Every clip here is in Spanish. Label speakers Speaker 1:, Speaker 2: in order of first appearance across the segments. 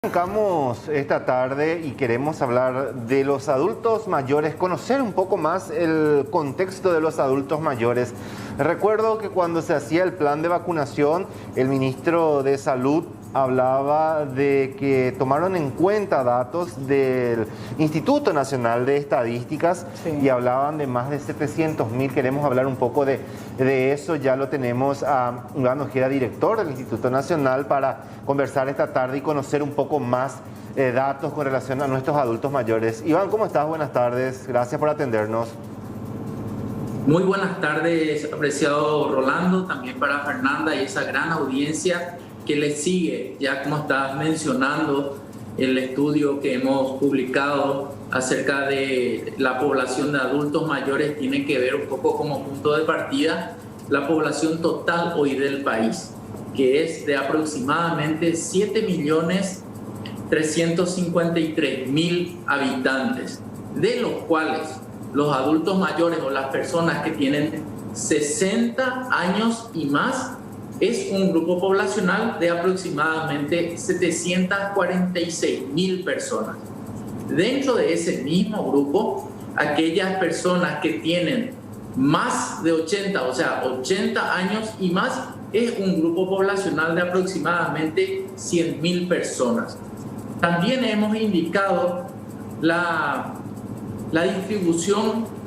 Speaker 1: Arrancamos esta tarde y queremos hablar de los adultos mayores, conocer un poco más el contexto de los adultos mayores. Recuerdo que cuando se hacía el plan de vacunación, el ministro de Salud hablaba de que tomaron en cuenta datos del Instituto Nacional de Estadísticas y hablaban de más de 700.000. Queremos hablar un poco de eso. Ya lo tenemos a Iván Ojeda, director del Instituto Nacional, para conversar esta tarde y conocer un poco más datos con relación a nuestros adultos mayores. Iván, ¿cómo estás? Buenas tardes. Gracias por atendernos.
Speaker 2: Muy buenas tardes, apreciado Rolando, también para Fernanda y esa gran audiencia que le sigue. Ya como estás mencionando, el estudio que hemos publicado acerca de la población de adultos mayores tiene que ver un poco como punto de partida la población total hoy del país, que es de aproximadamente 7.353.000 habitantes, de los cuales los adultos mayores o las personas que tienen 60 años y más es un grupo poblacional de aproximadamente 746.000 personas. Dentro de ese mismo grupo, aquellas personas que tienen más de 80, o sea, 80 años y más, es un grupo poblacional de aproximadamente 100.000 personas. También hemos indicado la distribución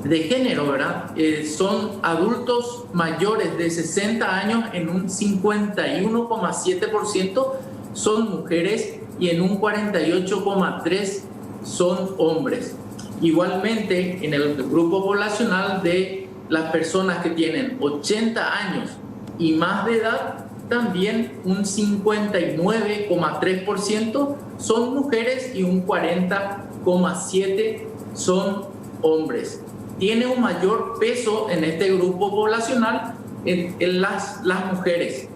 Speaker 2: de género, ¿verdad? Son adultos mayores de 60 años en un 51,7% son mujeres y en un 48,3% son hombres. Igualmente, en el grupo poblacional de las personas que tienen 80 años y más de edad, también un 59,3% son mujeres y un 40,7% son hombres. Tiene un mayor peso en este grupo poblacional en las mujeres.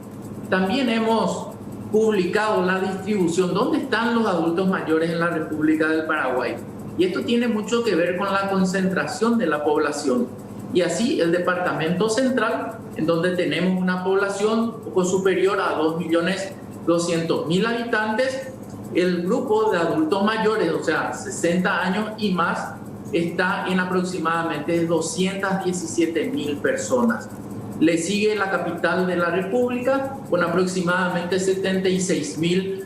Speaker 2: También hemos publicado la distribución, dónde están los adultos mayores en la República del Paraguay. Y esto tiene mucho que ver con la concentración de la población. Y así el Departamento Central, en donde tenemos una población un poco superior a 2.200.000 habitantes, el grupo de adultos mayores, o sea, 60 años y más, está en aproximadamente 217.000 personas. Le sigue la capital de la República con aproximadamente 76.000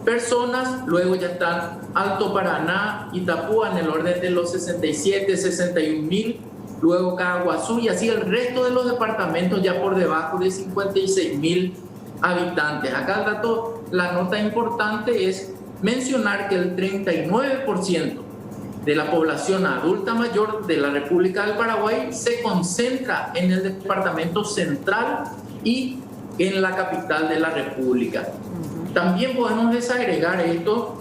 Speaker 2: personas. Luego ya están Alto Paraná, Itapúa en el orden de los 61.000. Luego Caguazú y así el resto de los departamentos ya por debajo de 56.000 habitantes. Acá el dato, la nota importante es mencionar que el 39% de la población adulta mayor de la República del Paraguay se concentra en el departamento central y en la capital de la República. También podemos desagregar esto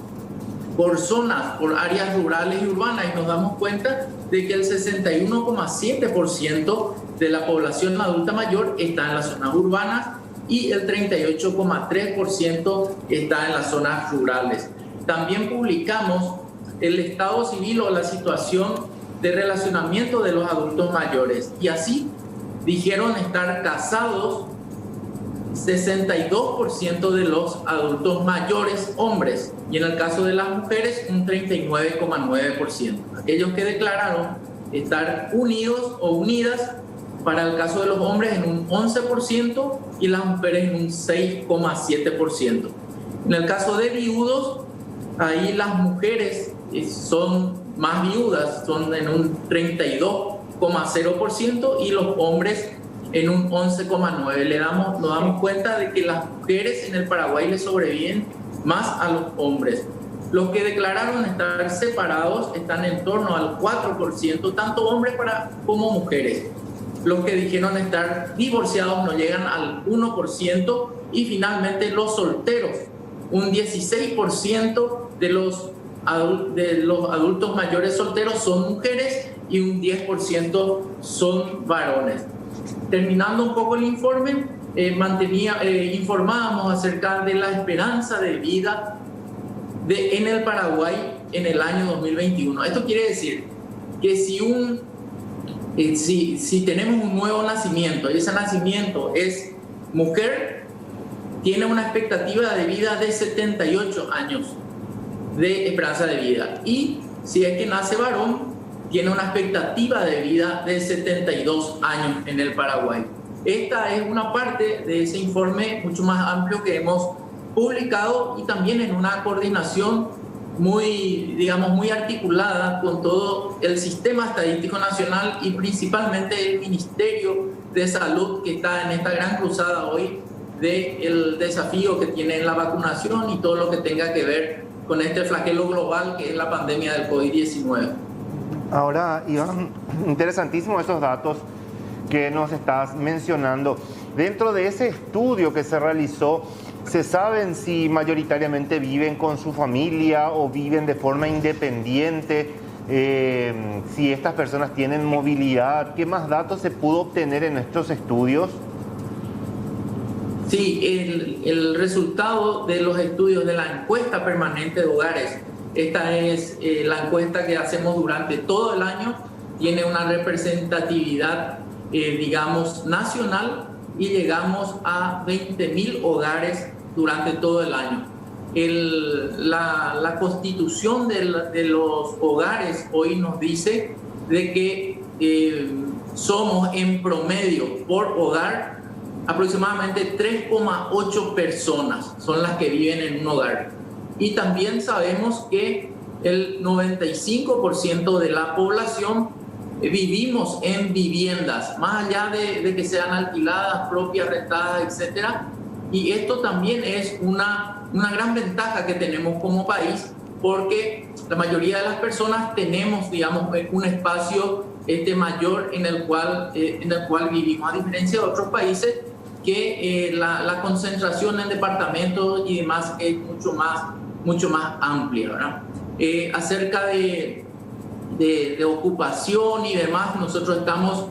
Speaker 2: por zonas, por áreas rurales y urbanas, y nos damos cuenta de que el 61,7% de la población adulta mayor está en las zonas urbanas y el 38,3% está en las zonas rurales. También publicamos el estado civil o la situación de relacionamiento de los adultos mayores, y así dijeron estar casados 62% de los adultos mayores hombres, y en el caso de las mujeres un 39,9%. Aquellos que declararon estar unidos o unidas, para el caso de los hombres en un 11% y las mujeres en un 6,7%. En el caso de viudos, ahí las mujeres son más viudas, son en un 32,0% y los hombres en un 11,9%. Nos damos cuenta de que las mujeres en el Paraguay le sobreviven más a los hombres. Los que declararon estar separados están en torno al 4%, tanto hombres como mujeres. Los que dijeron estar divorciados no llegan al 1%, y finalmente los solteros, un 16% de los adultos mayores solteros son mujeres y un 10% son varones. Terminando un poco el informe, informábamos acerca de la esperanza de vida en el Paraguay en el año 2021. Esto quiere decir que si tenemos un nuevo nacimiento y ese nacimiento es mujer, tiene una expectativa de vida de 78 años de esperanza de vida. Y si es que nace varón, tiene una expectativa de vida de 72 años en el Paraguay. Esta es una parte de ese informe mucho más amplio que hemos publicado y también en una coordinación muy, digamos, muy articulada con todo el Sistema Estadístico Nacional y principalmente el Ministerio de Salud, que está en esta gran cruzada hoy del desafío que tiene la vacunación y todo lo que tenga que ver con este flagelo global que es la pandemia del COVID-19.
Speaker 1: Ahora, Iván, interesantísimos esos datos que nos estás mencionando. Dentro de ese estudio que se realizó, ¿se saben si mayoritariamente viven con su familia o viven de forma independiente? Si estas personas tienen movilidad, ¿qué más datos se pudo obtener en estos estudios?
Speaker 2: Sí, el resultado de los estudios de la encuesta permanente de hogares, esta es la encuesta que hacemos durante todo el año, tiene una representatividad, digamos, nacional y llegamos a 20.000 hogares durante todo el año. La constitución de los hogares hoy nos dice de que somos en promedio por hogar aproximadamente 3,8 personas son las que viven en un hogar. Y también sabemos que el 95% de la población vivimos en viviendas, más allá de que sean alquiladas, propias, rentadas, etc. Y esto también es una gran ventaja que tenemos como país, porque la mayoría de las personas tenemos, digamos, un espacio mayor en el cual vivimos, a diferencia de otros países que la concentración en departamentos y demás es mucho más amplia, ¿verdad? Acerca de ocupación y demás, nosotros estamos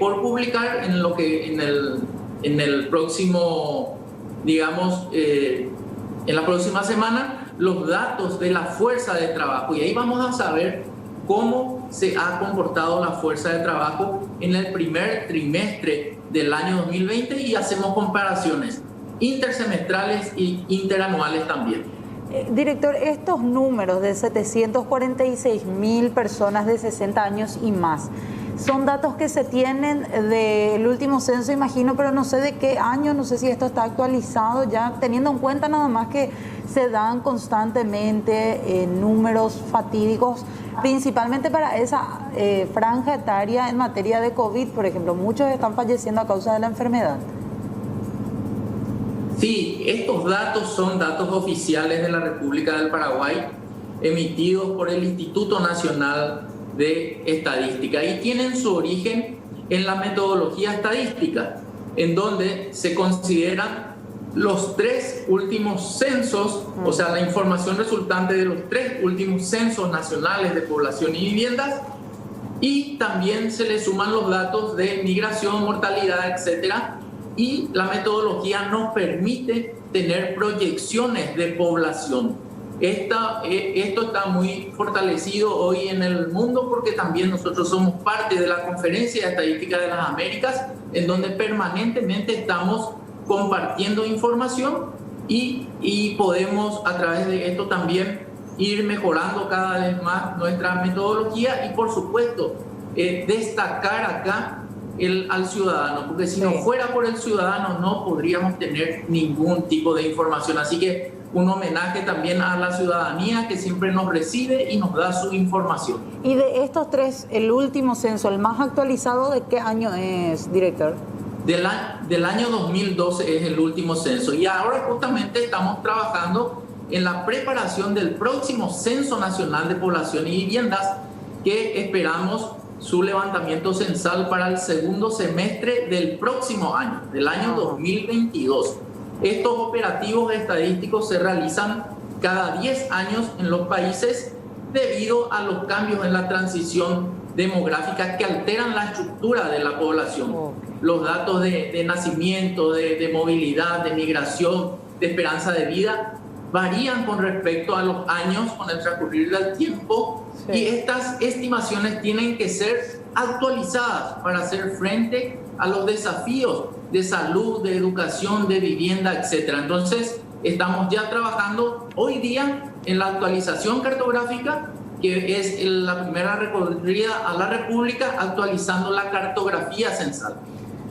Speaker 2: por publicar en el próximo, digamos, en la próxima semana, los datos de la fuerza de trabajo, y ahí vamos a saber cómo se ha comportado la fuerza de trabajo en el primer trimestre del año 2020 y hacemos comparaciones intersemestrales y interanuales también.
Speaker 3: Director, estos números de 746.000 personas de 60 años y más, son datos que se tienen del último censo, imagino, pero no sé de qué año, no sé si esto está actualizado ya, teniendo en cuenta nada más que se dan constantemente números fatídicos, principalmente para esa franja etaria en materia de COVID, por ejemplo. Muchos están falleciendo a causa de la enfermedad.
Speaker 2: Sí, estos datos son datos oficiales de la República del Paraguay, emitidos por el Instituto Nacional de Estadística y tienen su origen en la metodología estadística, en donde se consideran los 3 últimos censos, o sea, la información resultante de los 3 últimos censos nacionales de población y viviendas, y también se le suman los datos de migración, mortalidad, etcétera, y la metodología nos permite tener proyecciones de población. Esto está muy fortalecido hoy en el mundo porque también nosotros somos parte de la Conferencia de Estadística de las Américas, en donde permanentemente estamos compartiendo información y podemos a través de esto también ir mejorando cada vez más nuestra metodología y por supuesto destacar acá al ciudadano, porque si no fuera por el ciudadano no podríamos tener ningún tipo de información. Así que un homenaje también a la ciudadanía que siempre nos recibe y nos da su información.
Speaker 3: Y de estos 3, el último censo, el más actualizado, ¿de qué año es, director?
Speaker 2: Del año 2012 es el último censo y ahora justamente estamos trabajando en la preparación del próximo Censo Nacional de Población y Viviendas, que esperamos su levantamiento censal para el segundo semestre del próximo año, del año 2022. Estos operativos estadísticos se realizan cada 10 años en los países debido a los cambios en la transición demográfica que alteran la estructura de la población. Los datos de nacimiento, de movilidad, de migración, de esperanza de vida varían con respecto a los años con el transcurrir del tiempo, sí. Y estas estimaciones tienen que ser actualizadas para hacer frente a los desafíos de salud, de educación, de vivienda, etc. Entonces, estamos ya trabajando hoy día en la actualización cartográfica, que es la primera recorrida a la República, actualizando la cartografía censal,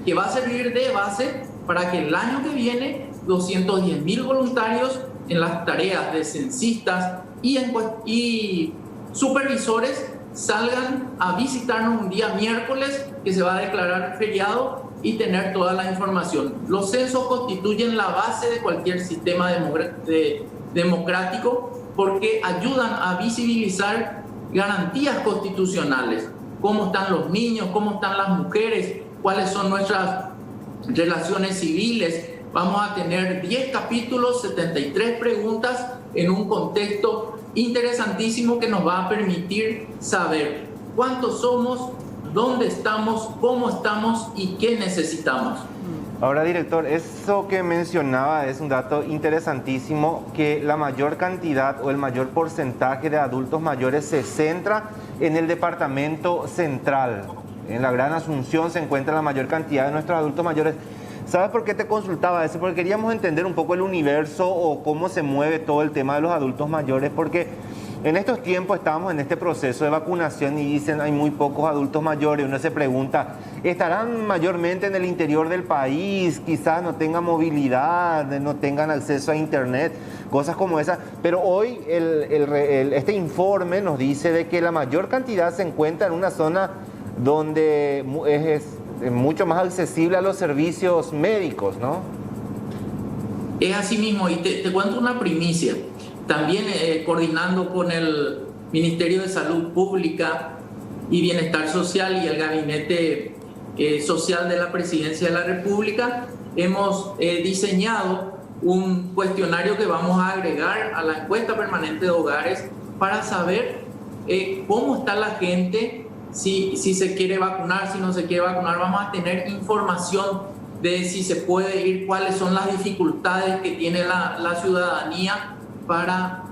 Speaker 2: que va a servir de base para que el año que viene 210.000 voluntarios en las tareas de censistas y supervisores salgan a visitarnos un día miércoles, que se va a declarar feriado, y tener toda la información. Los censos constituyen la base de cualquier sistema democrático, porque ayudan a visibilizar garantías constitucionales, cómo están los niños, cómo están las mujeres, cuáles son nuestras relaciones civiles. Vamos a tener 10 capítulos, 73 preguntas en un contexto interesantísimo que nos va a permitir saber cuántos somos, dónde estamos, cómo estamos y qué necesitamos.
Speaker 1: Ahora, director, eso que mencionaba es un dato interesantísimo, que la mayor cantidad o el mayor porcentaje de adultos mayores se centra en el departamento central. En la Gran Asunción se encuentra la mayor cantidad de nuestros adultos mayores. ¿Sabes por qué te consultaba eso? Porque queríamos entender un poco el universo o cómo se mueve todo el tema de los adultos mayores, porque en estos tiempos estamos en este proceso de vacunación y dicen hay muy pocos adultos mayores. Uno se pregunta, ¿estarán mayormente en el interior del país? Quizás no tengan movilidad, no tengan acceso a internet, cosas como esas. Pero hoy este informe nos dice de que la mayor cantidad se encuentra en una zona donde es mucho más accesible a los servicios médicos, ¿no?
Speaker 2: Es así mismo, y te cuento una primicia. También coordinando con el Ministerio de Salud Pública y Bienestar Social y el Gabinete Social de la Presidencia de la República, hemos diseñado un cuestionario que vamos a agregar a la encuesta permanente de hogares para saber cómo está la gente, si se quiere vacunar, si no se quiere vacunar. Vamos a tener información de si se puede ir, cuáles son las dificultades que tiene la ciudadanía para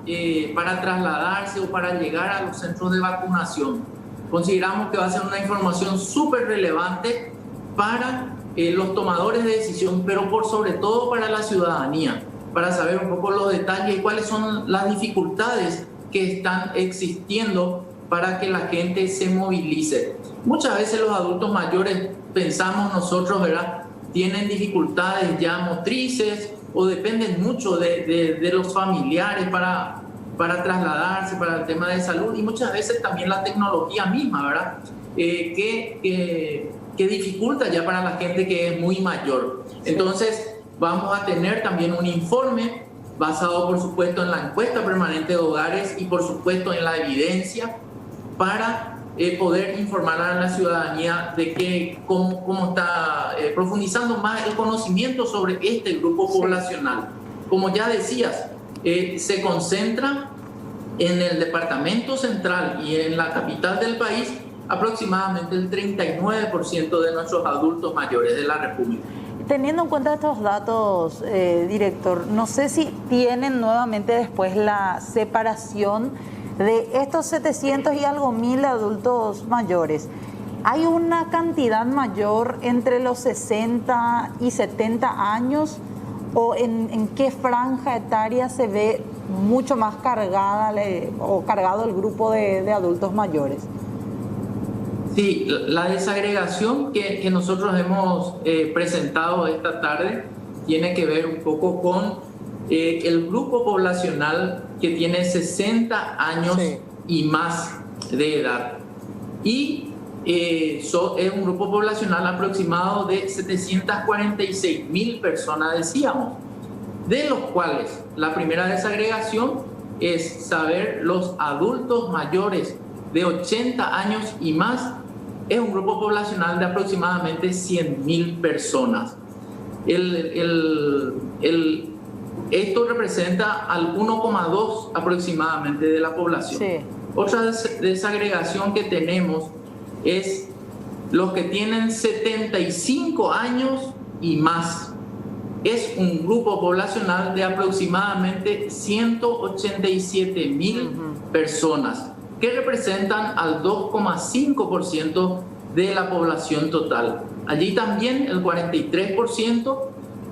Speaker 2: trasladarse o para llegar a los centros de vacunación. Consideramos que va a ser una información súper relevante para los tomadores de decisión, pero por sobre todo para la ciudadanía, para saber un poco los detalles y cuáles son las dificultades que están existiendo para que la gente se movilice. Muchas veces los adultos mayores, pensamos nosotros, ¿verdad?, tienen dificultades ya motrices o dependen mucho de los familiares para trasladarse, para el tema de salud, y muchas veces también la tecnología misma, ¿verdad?, que dificulta ya para la gente que es muy mayor. Entonces, vamos a tener también un informe basado, por supuesto, en la encuesta permanente de hogares y, por supuesto, en la evidencia, para poder informar a la ciudadanía de cómo está profundizando más el conocimiento sobre este grupo poblacional. Como ya decías, se concentra en el departamento central y en la capital del país aproximadamente el 39% de nuestros adultos mayores de la República.
Speaker 3: Teniendo en cuenta estos datos, director, no sé si tienen nuevamente después la separación de estos 700 y algo mil adultos mayores. ¿Hay una cantidad mayor entre los 60 y 70 años o en qué franja etaria se ve mucho más cargada o cargado el grupo de adultos mayores?
Speaker 2: Sí, la desagregación que nosotros hemos presentado esta tarde tiene que ver un poco con el grupo poblacional que tiene 60 años y más de edad. Y es un grupo poblacional aproximado de 746.000 personas, decíamos, de los cuales la primera desagregación es saber los adultos mayores de 80 años y más. Es un grupo poblacional de aproximadamente 100.000 personas. Esto representa al 1,2 aproximadamente de la población. Sí. Otra desagregación que tenemos es los que tienen 75 años y más. Es un grupo poblacional de aproximadamente 187.000 personas, que representan al 2,5% de la población total. Allí también el 43%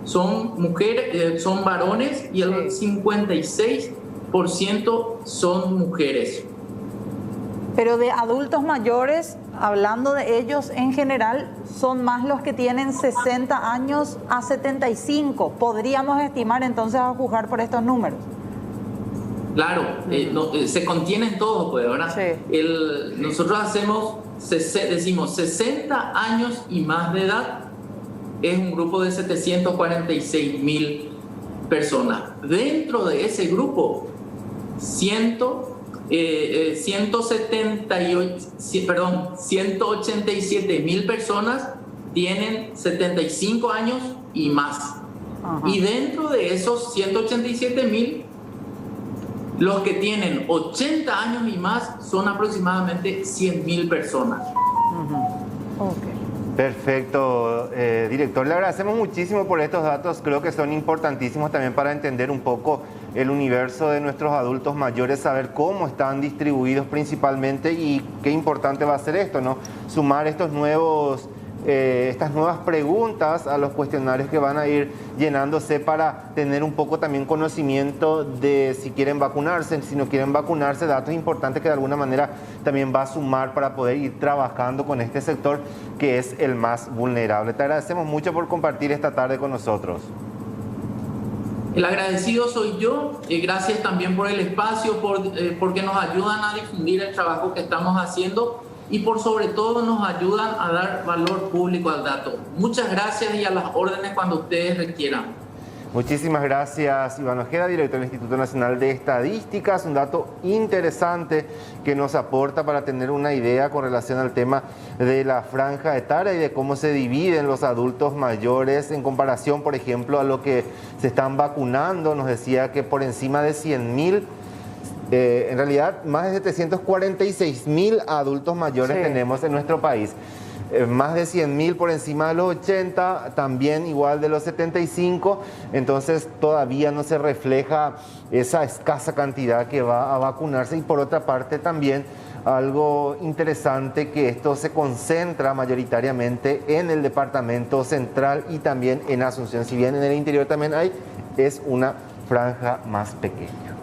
Speaker 2: son mujeres, son varones y el 56% son mujeres.
Speaker 3: Pero de adultos mayores, hablando de ellos en general, son más los que tienen 60 años a 75. Podríamos estimar entonces a juzgar por estos números.
Speaker 2: Claro, se contienen todos, pues, ¿verdad?
Speaker 3: Sí.
Speaker 2: Nosotros decimos 60 años y más de edad, es un grupo de 746.000 personas. Dentro de ese grupo, 187.000 personas tienen 75 años y más. Ajá. Y dentro de esos 187.000, los que tienen 80 años y más son aproximadamente 100.000 personas.
Speaker 3: Okay.
Speaker 1: Perfecto, director. Le agradecemos muchísimo por estos datos. Creo que son importantísimos también para entender un poco el universo de nuestros adultos mayores, saber cómo están distribuidos principalmente y qué importante va a ser esto, ¿no? Sumar estas nuevas preguntas a los cuestionarios que van a ir llenándose para tener un poco también conocimiento de si quieren vacunarse, si no quieren vacunarse, datos importantes que de alguna manera también va a sumar para poder ir trabajando con este sector que es el más vulnerable. Te agradecemos mucho por compartir esta tarde con nosotros.
Speaker 2: El agradecido soy yo, gracias también por el espacio, porque nos ayudan a difundir el trabajo que estamos haciendo y por sobre todo nos ayudan a dar valor público al dato. Muchas gracias y a las órdenes cuando ustedes requieran.
Speaker 1: Muchísimas gracias, Iván Ojeda, director del Instituto Nacional de Estadísticas. Un dato interesante que nos aporta para tener una idea con relación al tema de la franja etaria y de cómo se dividen los adultos mayores en comparación, por ejemplo, a lo que se están vacunando. Nos decía que por encima de 100.000, en realidad más de 746.000 adultos mayores tenemos en nuestro país. Más de 100.000 por encima de los 80, también igual de los 75, entonces todavía no se refleja esa escasa cantidad que va a vacunarse. Y por otra parte también algo interesante, que esto se concentra mayoritariamente en el departamento central y también en Asunción, si bien en el interior también hay, es una franja más pequeña.